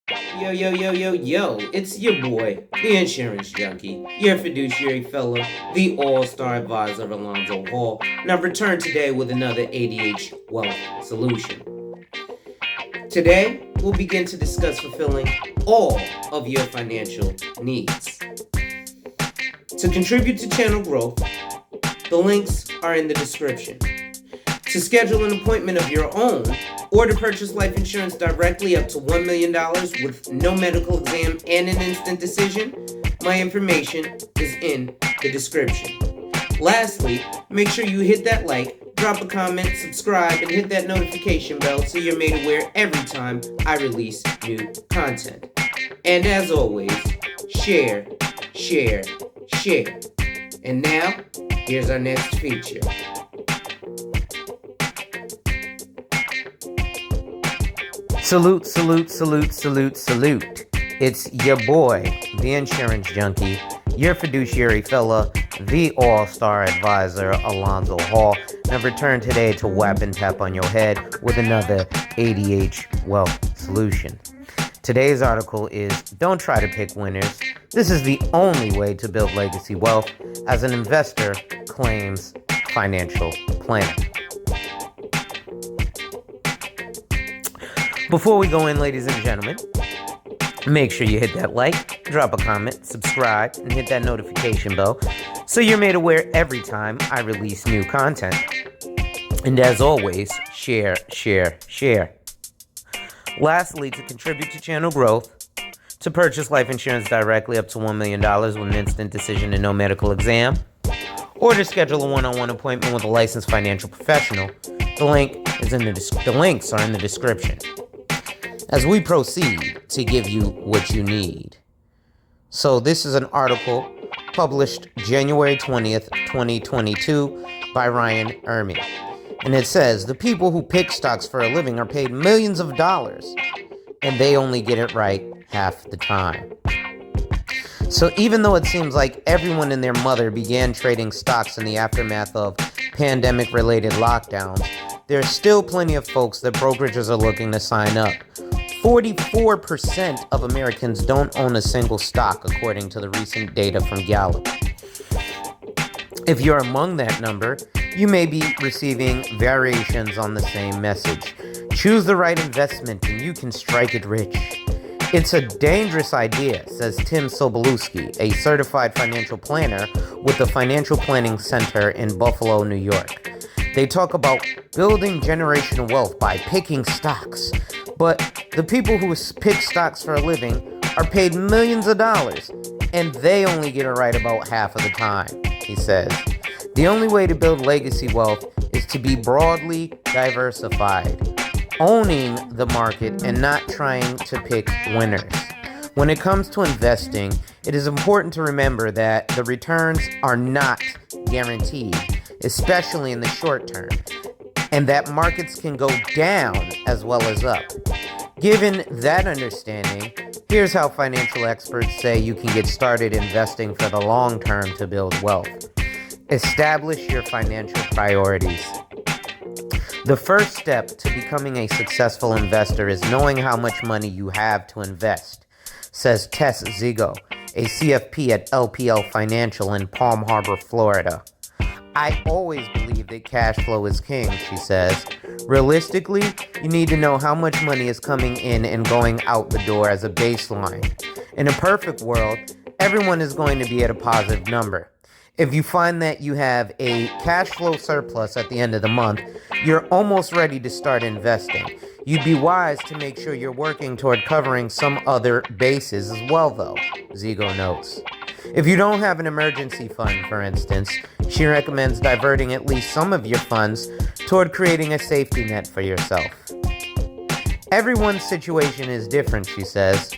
Yo, yo, yo, yo, yo, it's your boy, the insurance junkie, your fiduciary fellow, the all-star advisor Alonzo Hall, and I've returned today with another ADH wealth solution. Today, we'll begin to discuss fulfilling all of your financial needs. To contribute to channel growth, the links are in the description. To schedule an appointment of your own, or to purchase life insurance directly up to $1 million with no medical exam and an instant decision, my information is in the description. Lastly, make sure you hit that like, drop a comment, subscribe, and hit that notification bell so you're made aware every time I release new content. And as always, share, share, share. And now, here's our next feature. Salute, salute, salute, salute, salute. It's your boy, the insurance junkie, your fiduciary fella, the all-star advisor, Alonzo Hall. And I've returned today to whap and tap on your head with another ADH wealth solution. Today's article is Don't Try to Pick Winners. This is the only way to build legacy wealth as an investor claims financial planner. Before we go in, ladies and gentlemen, make sure you hit that like, drop a comment, subscribe, and hit that notification bell so you're made aware every time I release new content. And as always, share, share, share. Lastly, to contribute to channel growth, to purchase life insurance directly up to $1 million with an instant decision and no medical exam, or to schedule a one-on-one appointment with a licensed financial professional, the links are in the description. As we proceed to give you what you need. So this is an article published January 20th, 2022 by Ryan Ermey. And it says, the people who pick stocks for a living are paid millions of dollars, and they only get it right half the time. So even though it seems like everyone and their mother began trading stocks in the aftermath of pandemic-related lockdowns, there are still plenty of folks that brokerages are looking to sign up. 44% of Americans don't own a single stock, according to the recent data from Gallup. If you're among that number, you may be receiving variations on the same message. Choose the right investment and you can strike it rich. It's a dangerous idea, says Tim Sobolewski, a certified financial planner with the Financial Planning Center in Buffalo, New York. They talk about building generational wealth by picking stocks. But the people who pick stocks for a living are paid millions of dollars, and they only get it right about half of the time, he says. The only way to build legacy wealth is to be broadly diversified, owning the market and not trying to pick winners. When it comes to investing, it is important to remember that the returns are not guaranteed, especially in the short term, and that markets can go down as well as up. Given that understanding, here's how financial experts say you can get started investing for the long term to build wealth. Establish your financial priorities. The first step to becoming a successful investor is knowing how much money you have to invest, says Tess Zigo, a CFP at LPL Financial in Palm Harbor, Florida. I always believe that cash flow is king, she says. Realistically, you need to know how much money is coming in and going out the door as a baseline. In a perfect world, everyone is going to be at a positive number. If you find that you have a cash flow surplus at the end of the month, you're almost ready to start investing. You'd be wise to make sure you're working toward covering some other bases as well, though, Zigo notes. If you don't have an emergency fund, for instance, she recommends diverting at least some of your funds toward creating a safety net for yourself. Everyone's situation is different, she says,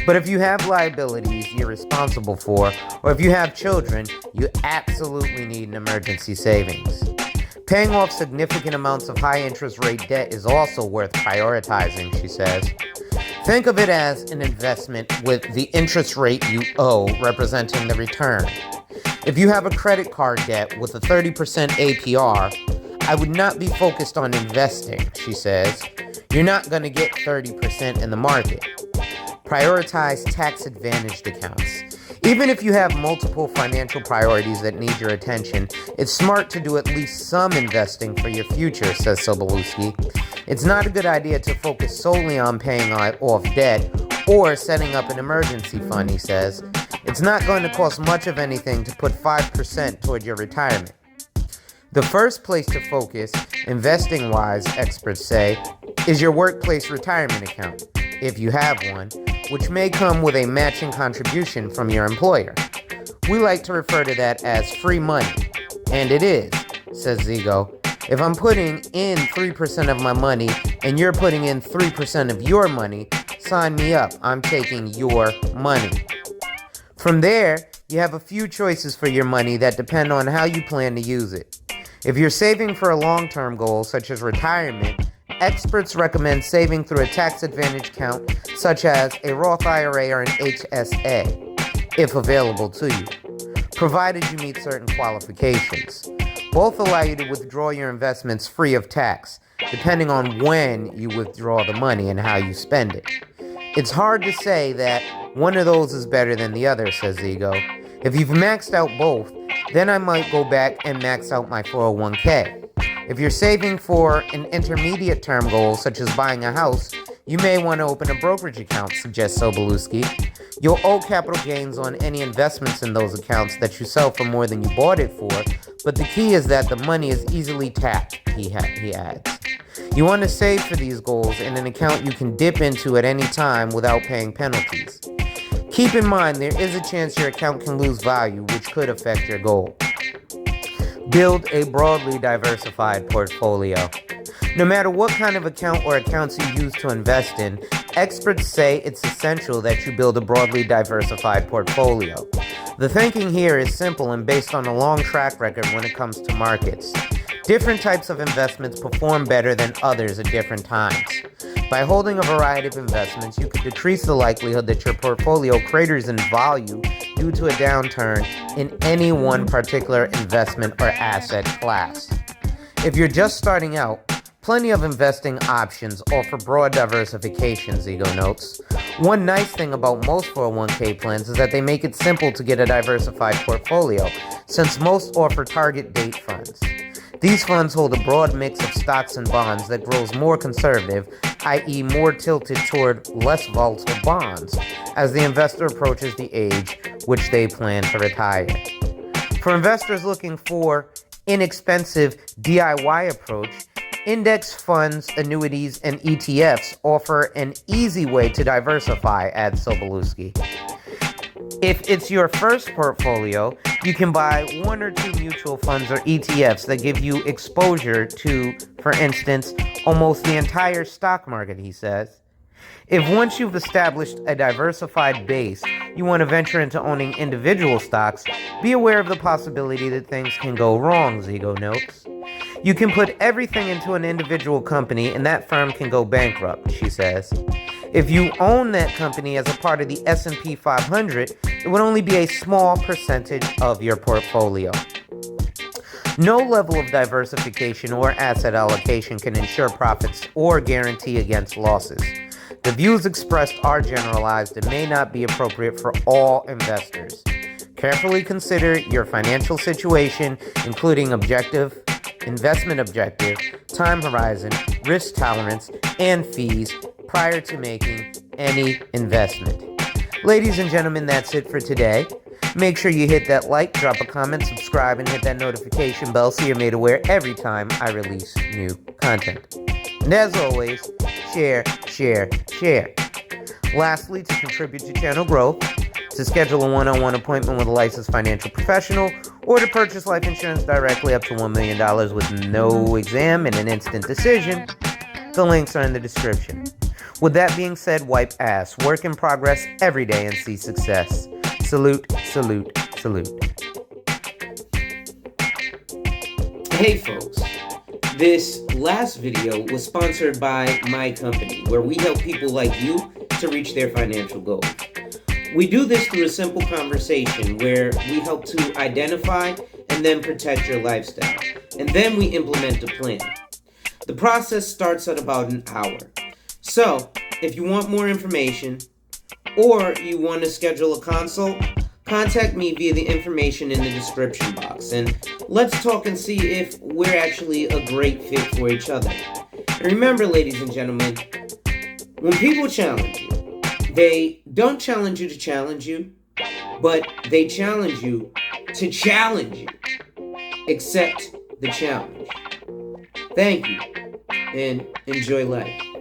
but if you have liabilities you're responsible for, or if you have children, you absolutely need an emergency savings. Paying off significant amounts of high interest rate debt is also worth prioritizing, she says. Think of it as an investment with the interest rate you owe representing the return. If you have a credit card debt with a 30% APR, I would not be focused on investing, she says. You're not going to get 30% in the market. Prioritize tax-advantaged accounts. Even if you have multiple financial priorities that need your attention, it's smart to do at least some investing for your future, says Sobolewski. It's not a good idea to focus solely on paying off debt or setting up an emergency fund, he says. It's not going to cost much of anything to put 5% toward your retirement. The first place to focus, investing-wise, experts say, is your workplace retirement account, if you have one, which may come with a matching contribution from your employer. We like to refer to that as free money, and it is, says Zigo. If I'm putting in 3% of my money and you're putting in 3% of your money, sign me up. I'm taking your money. From there, you have a few choices for your money that depend on how you plan to use it. If you're saving for a long-term goal, such as retirement, experts recommend saving through a tax-advantaged account, such as a Roth IRA or an HSA, if available to you, provided you meet certain qualifications. Both allow you to withdraw your investments free of tax, depending on when you withdraw the money and how you spend it. It's hard to say that one of those is better than the other, says Ego. If you've maxed out both, then I might go back and max out my 401k. If you're saving for an intermediate term goal, such as buying a house, you may want to open a brokerage account, suggests Sobolewski. You'll owe capital gains on any investments in those accounts that you sell for more than you bought it for, but the key is that the money is easily tapped, he adds. You want to save for these goals in an account you can dip into at any time without paying penalties. Keep in mind there is a chance your account can lose value, which could affect your goal. Build a broadly diversified portfolio. No matter what kind of account or accounts you use to invest in, experts say it's essential that you build a broadly diversified portfolio. The thinking here is simple and based on a long track record when it comes to markets. Different types of investments perform better than others at different times. By holding a variety of investments, you could decrease the likelihood that your portfolio craters in value due to a downturn in any one particular investment or asset class. If you're just starting out, plenty of investing options offer broad diversification, Zigo notes. One nice thing about most 401k plans is that they make it simple to get a diversified portfolio, since most offer target date funds. These funds hold a broad mix of stocks and bonds that grows more conservative, i.e. more tilted toward less volatile bonds, as the investor approaches the age which they plan to retire. For investors looking for inexpensive DIY approach, index funds, annuities, and ETFs offer an easy way to diversify, adds Sobolewski. If it's your first portfolio, you can buy one or two mutual funds or ETFs that give you exposure to, for instance, almost the entire stock market, he says. If once you've established a diversified base, you want to venture into owning individual stocks, be aware of the possibility that things can go wrong, Zigo notes. You can put everything into an individual company and that firm can go bankrupt, she says. If you own that company as a part of the S&P 500, it would only be a small percentage of your portfolio. No level of diversification or asset allocation can ensure profits or guarantee against losses. The views expressed are generalized and may not be appropriate for all investors. Carefully consider your financial situation, including investment objective, time horizon, risk tolerance, and fees prior to making any investment. Ladies and gentlemen, that's it for today. Make sure you hit that like, drop a comment, subscribe, and hit that notification bell so you're made aware every time I release new content. And as always, share, share, share. Lastly, to contribute to channel growth, to schedule a one-on-one appointment with a licensed financial professional, or to purchase life insurance directly up to $1 million with no exam and an instant decision, the links are in the description. With that being said, wipe ass, work in progress every day and see success. Salute, salute, salute. Hey folks, this last video was sponsored by my company, where we help people like you to reach their financial goals. We do this through a simple conversation where we help to identify and then protect your lifestyle, and then we implement a plan. The process starts at about an hour. So, if you want more information or you want to schedule a consult, contact me via the information in the description box, and let's talk and see if we're actually a great fit for each other. And remember, ladies and gentlemen, when people challenge you, they don't challenge you to challenge you, but they challenge you to challenge you. Accept the challenge. Thank you, and enjoy life.